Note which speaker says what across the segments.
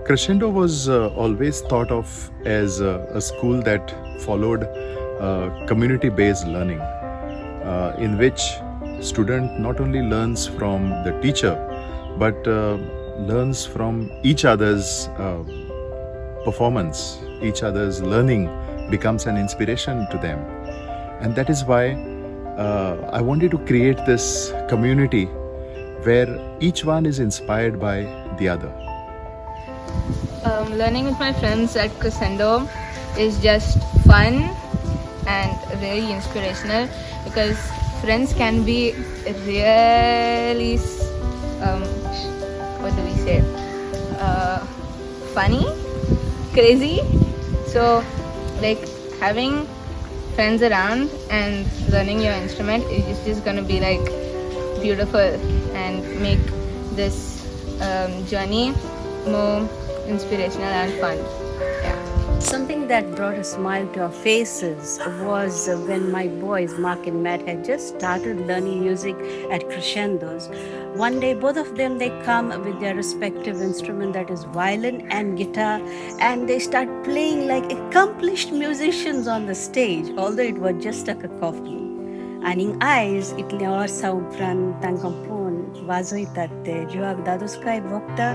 Speaker 1: Crescendo was always thought of as a school that followed community-based learning, in which student not only learns from the teacher, but learns from each other's performance, each other's learning becomes an inspiration to them. And that is why I wanted to create this community where each one is inspired by the other.
Speaker 2: Learning with my friends at Crescendo is just fun and really inspirational, because friends can be really, what do we say, funny, crazy. So like having friends around and learning your instrument is just gonna be like beautiful and make this journey more inspirational and fun. Yeah.
Speaker 3: Something that brought a smile to our faces was when my boys, Mark and Matt, had just started learning music at Crescendo's. One day, both of them, they come with their respective instrument, that is violin and guitar, and they start playing like accomplished musicians on the stage, although it was just a cacophony. Aning eyes, itle orsa upran tangkampun, wazoitat te, juag daduskai bokta,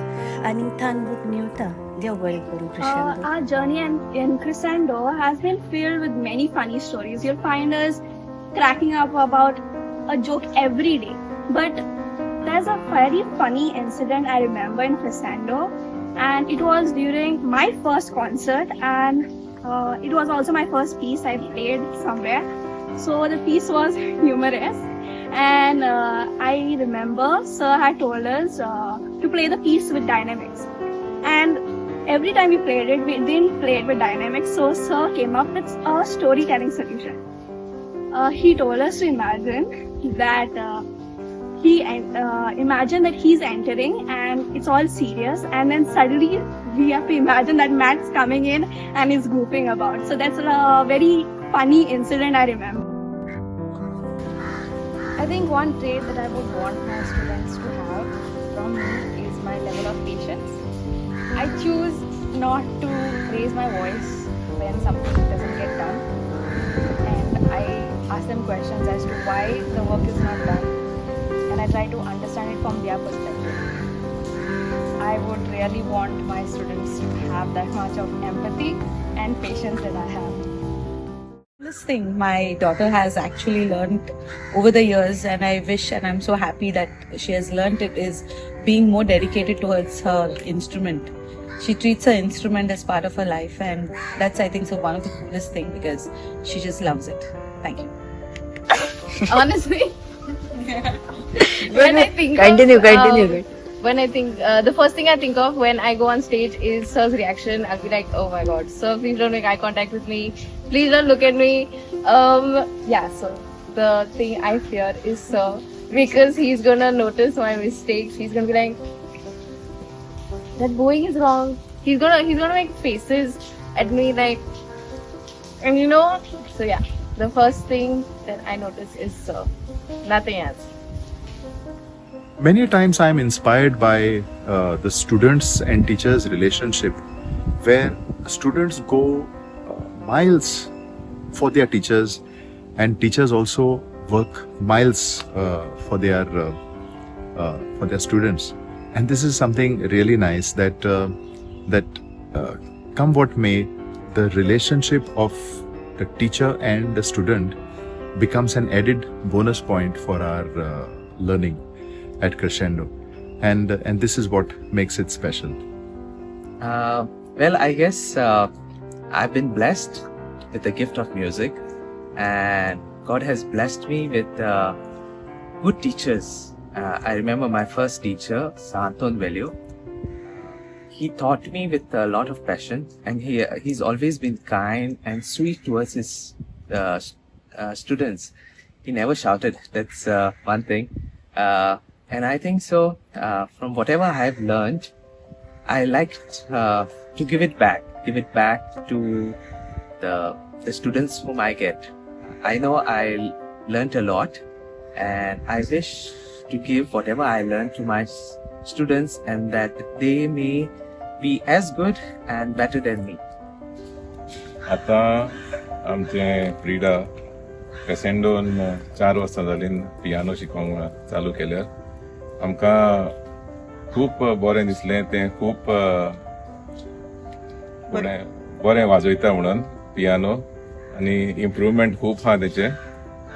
Speaker 3: aning tanbuk niuta.
Speaker 4: Our journey in Crescendo has been filled with many funny stories. You'll find us cracking up about a joke every day. But there's a very funny incident I remember in Crescendo, and it was during my first concert, and it was also my first piece I played somewhere. So the piece was humorous, and I remember Sir had told us to play the piece with dynamics. And every time we played it, we didn't play it with dynamics, so Sir came up with a storytelling solution. He told us to imagine that he's entering and it's all serious, and then suddenly we have to imagine that Matt's coming in and is goofing about. So that's a very funny incident I remember.
Speaker 2: I think one trait that I would want my students to have from me is my level of patience. I choose not to raise my voice when something doesn't get done, and I ask them questions as to why the work is not done, and I try to understand it from their perspective. I would really want my students to have that much of empathy and patience that I have.
Speaker 5: This thing my daughter has actually learned over the years, and I wish and I'm so happy that she has learned it, is being more dedicated towards her instrument. She treats her instrument as part of her life, and that's, I think, so one of the coolest things, because she just loves it. Thank you.
Speaker 2: Honestly, when I think the first thing I think of when I go on stage is Sir's reaction. I'll be like, oh my god, Sir, please don't make eye contact with me. Please don't look at me. So the thing I fear is Sir, because he's gonna notice my mistakes. He's gonna be like, that bowing is wrong. He's gonna make faces at me like, and so yeah, the first thing that I notice is Sir, nothing else.
Speaker 1: Many times I am inspired by the students and teachers relationship, where students go miles for their teachers, and teachers also work miles for their students. And this is something really nice, that come what may, the relationship of the teacher and the student becomes an added bonus point for our learning at Crescendo, and this is what makes it special.
Speaker 6: Well, I guess I've been blessed with the gift of music, and God has blessed me with good teachers. I remember my first teacher, Santon Velio. He taught me with a lot of passion, and he's always been kind and sweet towards his students. He never shouted. That's one thing. And I think so, from whatever I've learned, I like to give it back to the students whom I get. I know I learned a lot, and I wish to give whatever I learned to my students, and that they may be as good and better than me.
Speaker 7: आता आमचे फ्रिडा क्रेसेंडोन 4 वर्सां जालीं piano शिकोवंक चालू केल्यार आमकां खूब बरें दिसलें तें खूब बरें वाजयता म्हणून पियानो आनी इम्प्रुवमेंट खूब आहा तेचे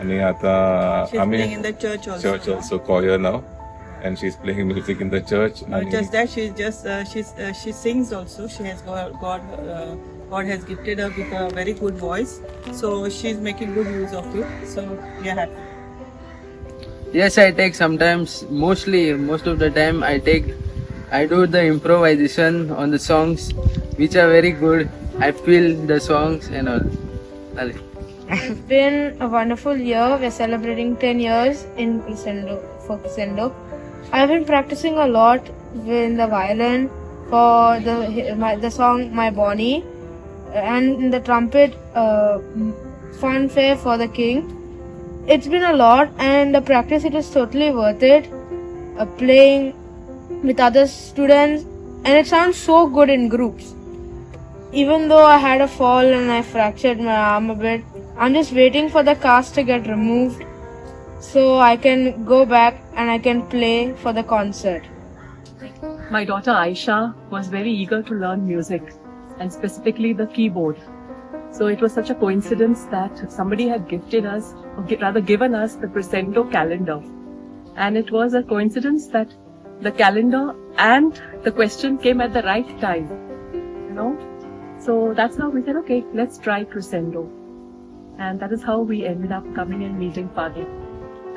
Speaker 7: आनी आतां आमी
Speaker 5: in the church also.
Speaker 7: church also choir now and she's playing music in the church.
Speaker 5: Not just that, she sings also. She has God has gifted her with a very good voice, so she's making good use of it. So we are happy.
Speaker 8: Yes, I take sometimes, most of the time I do the improvisation on the songs which are very good. I feel the songs and all.
Speaker 2: It's been a wonderful year. We're celebrating 10 years in for Crescendo. I've been practicing a lot with the violin for the song My Bonnie, and in the trumpet fanfare for the king. It's been a lot, and the practice, it is totally worth it. Playing with other students, and it sounds so good in groups. Even though I had a fall and I fractured my arm a bit, I'm just waiting for the cast to get removed so I can go back and I can play for the concert.
Speaker 9: My daughter Aisha was very eager to learn music, and specifically the keyboard. So it was such a coincidence that somebody had gifted us, or rather given us, the Crescendo calendar. And it was a coincidence that the calendar and the question came at the right time, you know. So that's how we said, okay, let's try Crescendo. And that is how we ended up coming and meeting Padre.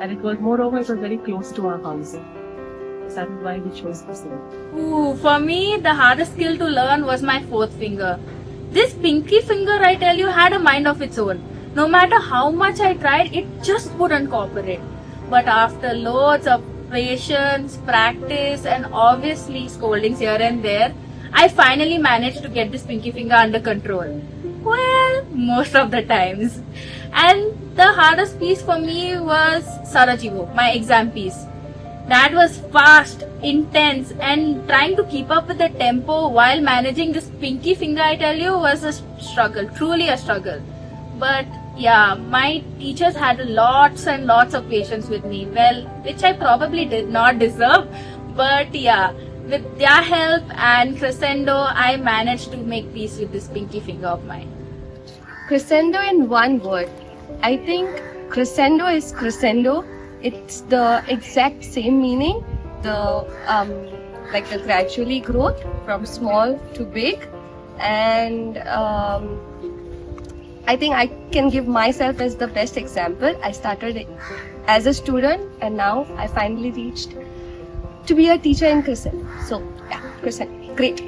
Speaker 9: And it was very close to our house. So that is why we chose Crescendo.
Speaker 10: Ooh, for me, the hardest skill to learn was my fourth finger. This pinky finger, I tell you, had a mind of its own. No matter how much I tried, it just wouldn't cooperate. But after loads of patience, practice, and obviously scoldings here and there, I finally managed to get this pinky finger under control. Well, most of the times. And the hardest piece for me was Sarajevo, my exam piece. That was fast, intense, and trying to keep up with the tempo while managing this pinky finger, I tell you, was a struggle, truly a struggle. But yeah, my teachers had lots and lots of patience with me, well, which I probably did not deserve. But yeah, with their help and Crescendo, I managed to make peace with this pinky finger of mine.
Speaker 2: Crescendo in one word. I think crescendo is crescendo. It's the exact same meaning. The like the gradually growth from small to big, and I think I can give myself as the best example. I started as a student, and now I finally reached to be a teacher in Crescendo. So yeah, Crescendo, great.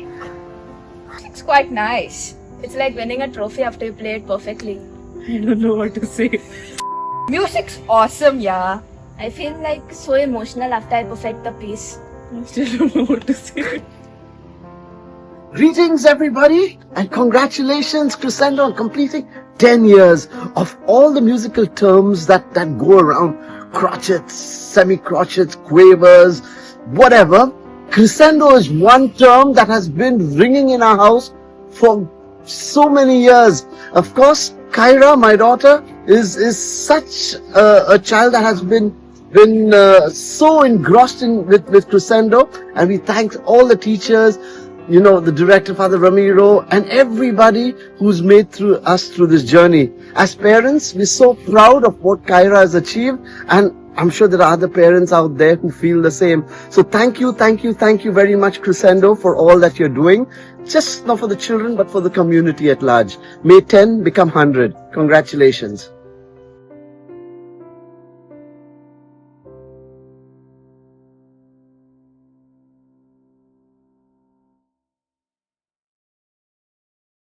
Speaker 11: It's quite nice. It's like winning a trophy after you play it perfectly.
Speaker 5: I don't know what to say.
Speaker 11: Music's awesome, yeah. I feel like so emotional after I perfect the piece.
Speaker 5: I still don't know what to say.
Speaker 12: Greetings, everybody, and congratulations, Crescendo, on completing 10 years of all the musical terms that go around. Crotchets, semi-crotchets, quavers, whatever. Crescendo is one term that has been ringing in our house for so many years. Of course, Kyra, my daughter, is such a child that has been so engrossed with Crescendo, and we thank all the teachers, you know, the director, Father Ramiro, and everybody who's made us through this journey. As parents, we're so proud of what Kyra has achieved, and I'm sure there are other parents out there who feel the same. So thank you very much, Crescendo, for all that you're doing. Just not for the children, but for the community at large. May 10 become 100. Congratulations.